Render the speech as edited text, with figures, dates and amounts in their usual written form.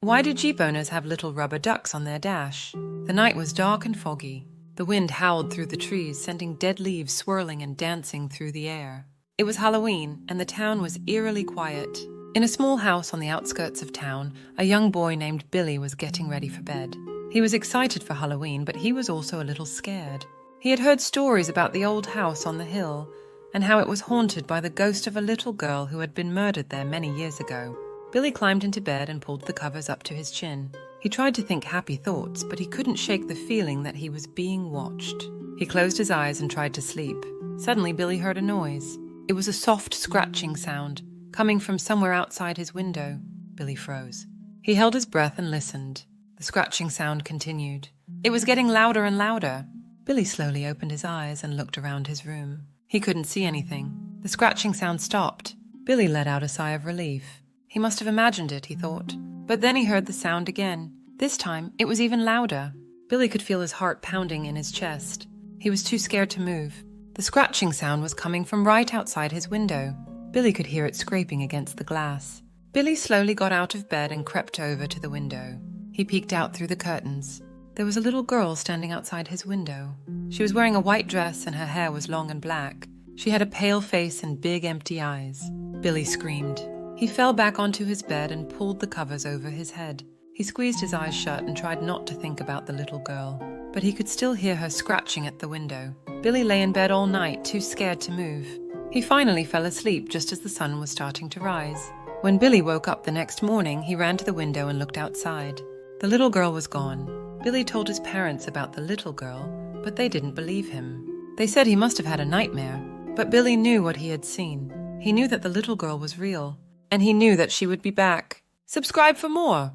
Why do Jeep owners have little rubber ducks on their dash? The night was dark and foggy. The wind howled through the trees, sending dead leaves swirling and dancing through the air. It was Halloween, and the town was eerily quiet. In a small house on the outskirts of town, a young boy named Billy was getting ready for bed. He was excited for Halloween, but he was also a little scared. He had heard stories about the old house on the hill, and how it was haunted by the ghost of a little girl who had been murdered there many years ago. Billy climbed into bed and pulled the covers up to his chin. He tried to think happy thoughts, but he couldn't shake the feeling that he was being watched. He closed his eyes and tried to sleep. Suddenly, Billy heard a noise. It was a soft scratching sound, coming from somewhere outside his window. Billy froze. He held his breath and listened. The scratching sound continued. It was getting louder and louder. Billy slowly opened his eyes and looked around his room. He couldn't see anything. The scratching sound stopped. Billy let out a sigh of relief. He must have imagined it, he thought. But then he heard the sound again. This time, it was even louder. Billy could feel his heart pounding in his chest. He was too scared to move. The scratching sound was coming from right outside his window. Billy could hear it scraping against the glass. Billy slowly got out of bed and crept over to the window. He peeked out through the curtains. There was a little girl standing outside his window. She was wearing a white dress and her hair was long and black. She had a pale face and big empty eyes. Billy screamed. He fell back onto his bed and pulled the covers over his head. He squeezed his eyes shut and tried not to think about the little girl, but he could still hear her scratching at the window. Billy lay in bed all night, too scared to move. He finally fell asleep just as the sun was starting to rise. When Billy woke up the next morning, he ran to the window and looked outside. The little girl was gone. Billy told his parents about the little girl, but they didn't believe him. They said he must have had a nightmare, but Billy knew what he had seen. He knew that the little girl was real, and he knew that she would be back. Subscribe for more!